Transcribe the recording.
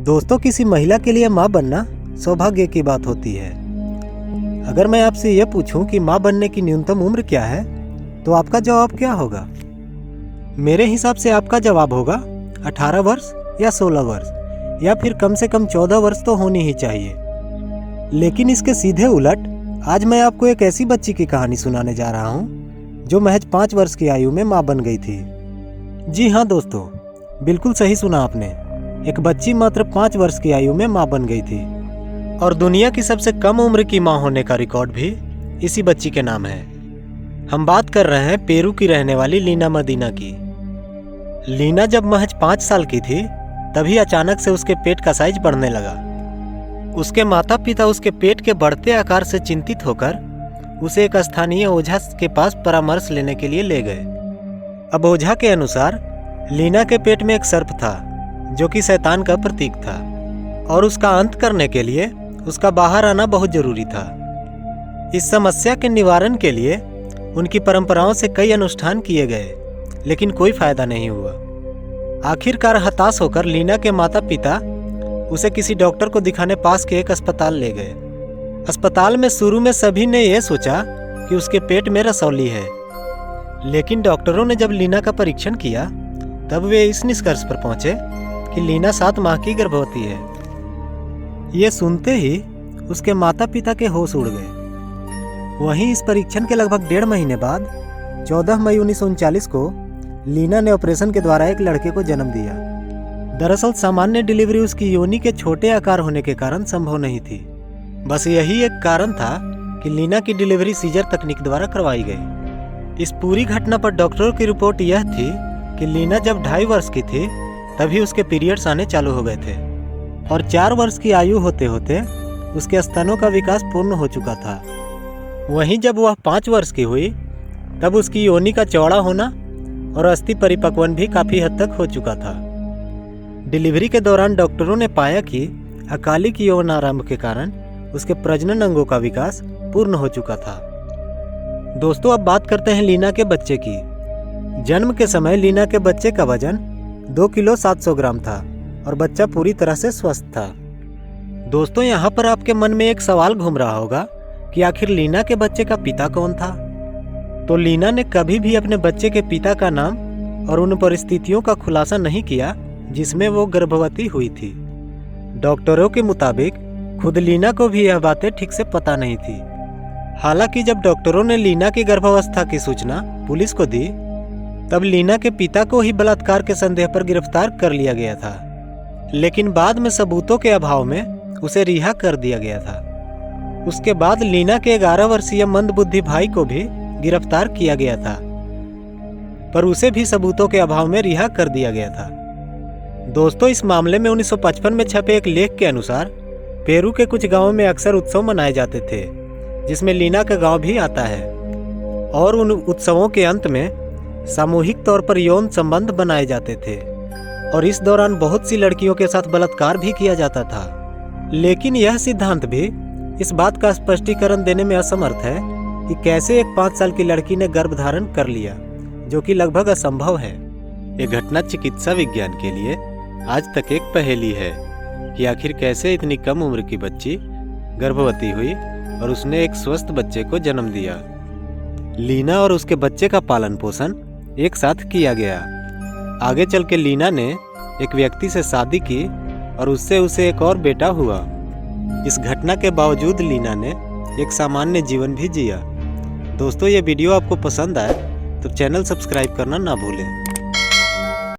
दोस्तों, किसी महिला के लिए माँ बनना सौभाग्य की बात होती है। अगर मैं आपसे यह पूछूं कि माँ बनने की न्यूनतम उम्र क्या है, तो आपका जवाब क्या होगा? मेरे हिसाब से आपका जवाब होगा 18 वर्ष या 16 वर्ष, या फिर कम से कम 14 वर्ष तो होनी ही चाहिए। लेकिन इसके सीधे उलट आज मैं आपको एक ऐसी बच्ची की कहानी सुनाने जा रहा हूँ जो महज 5 वर्ष की आयु में माँ बन गई थी। जी हाँ दोस्तों, बिल्कुल सही सुना आपने। एक बच्ची मात्र 5 वर्ष की आयु में माँ बन गई थी और दुनिया की सबसे कम उम्र की माँ होने का रिकॉर्ड भी इसी बच्ची के नाम है। हम बात कर रहे हैं पेरू की रहने वाली लीना मदीना की। लीना जब महज 5 साल की थी तभी अचानक से उसके पेट का साइज बढ़ने लगा। उसके माता पिता उसके पेट के बढ़ते आकार से चिंतित होकर उसे एक स्थानीय ओझा के पास परामर्श लेने के लिए ले गए। अब ओझा के अनुसार लीना के पेट में एक सर्प था जो कि शैतान का प्रतीक था और उसका अंत करने के लिए उसका बाहर आना बहुत जरूरी था। इस समस्या के निवारण के लिए उनकी परंपराओं से कई अनुष्ठान किए गए, लेकिन कोई फायदा नहीं हुआ। आखिरकार हताश होकर लीना के माता पिता उसे किसी डॉक्टर को दिखाने पास के एक अस्पताल ले गए। अस्पताल में शुरू में सभी ने यह सोचा कि उसके पेट में रसौली है, लेकिन डॉक्टरों ने जब लीना का परीक्षण किया तब वे इस निष्कर्ष पर पहुंचे कि लीना 7 माह की गर्भवती है। ये सुनते ही उसके माता पिता के होश उड़ गए। वहीं इस परीक्षण के लगभग 1.5 महीने बाद 14 मई 1939 को लीना ने ऑपरेशन के द्वारा एक लड़के को जन्म दिया। दरअसल सामान्य डिलीवरी उसकी योनि के छोटे आकार होने के कारण संभव नहीं थी। बस यही एक कारण था कि लीना की डिलीवरी सीजर तकनीक द्वारा करवाई गई। इस पूरी घटना पर डॉक्टरों की रिपोर्ट यह थी कि लीना जब 2.5 वर्ष की थी तभी उसके पीरियड्स आने चालू हो गए थे और 4 वर्ष की आयु होते होते उसके स्तनों का विकास पूर्ण हो चुका था। वहीं जब वह 5 वर्ष की हुई तब उसकी योनि का चौड़ा होना और अस्थि परिपक्वन भी काफी हद तक हो चुका था। डिलीवरी के दौरान डॉक्टरों ने पाया कि अकालिक यौन आरंभ के कारण उसके प्रजनन अंगों का विकास पूर्ण हो चुका था। दोस्तों, अब बात करते हैं लीना के बच्चे की। जन्म के समय लीना के बच्चे का वजन 2 किलो 700 ग्राम था और बच्चा पूरी तरह से स्वस्थ था। दोस्तों, यहाँ पर आपके मन में एक सवाल घूम रहा होगा कि आखिर लीना के बच्चे का पिता कौन था? तो लीना ने कभी भी अपने बच्चे के पिता का नाम और उन परिस्थितियों का खुलासा नहीं किया जिसमें वो गर्भवती हुई थी। डॉक्टरों के मुताबिक खुद लीना को भी यह बातें ठीक से पता नहीं थी। हालांकि जब डॉक्टरों ने लीना की गर्भावस्था की सूचना पुलिस को दी तब लीना के पिता को ही बलात्कार के संदेह पर गिरफ्तार कर लिया गया था, लेकिन बाद में सबूतों के अभाव में उसे रिहा कर दिया गया था। उसके बाद लीना के 11 वर्षीय मंदबुद्धि भाई को भी गिरफ्तार किया गया था, पर उसे भी सबूतों के अभाव में रिहा कर दिया गया था। दोस्तों, इस मामले में 1955 में छपे एक लेख के अनुसार पेरू के कुछ गांवों में अक्सर उत्सव मनाए जाते थे, जिसमें लीना का गांव भी आता है, और उन उत्सवों के अंत में सामूहिक तौर पर यौन संबंध बनाए जाते थे और इस दौरान बहुत सी लड़कियों के साथ बलात्कार भी किया जाता था। लेकिन यह सिद्धांत भी इस बात का स्पष्टीकरण देने में असमर्थ है कि कैसे एक 5 साल की लड़की ने गर्भ धारण कर लिया, जो कि लगभग असंभव है। यह घटना चिकित्सा विज्ञान के लिए आज तक एक पहेली है कि आखिर कैसे इतनी कम उम्र की बच्ची गर्भवती हुई और उसने एक स्वस्थ बच्चे को जन्म दिया। लीना और उसके बच्चे का पालन पोषण एक साथ किया गया। आगे चल के लीना ने एक व्यक्ति से शादी की और उससे उसे एक और बेटा हुआ। इस घटना के बावजूद लीना ने एक सामान्य जीवन भी जिया। दोस्तों, ये वीडियो आपको पसंद आए तो चैनल सब्सक्राइब करना ना भूलें।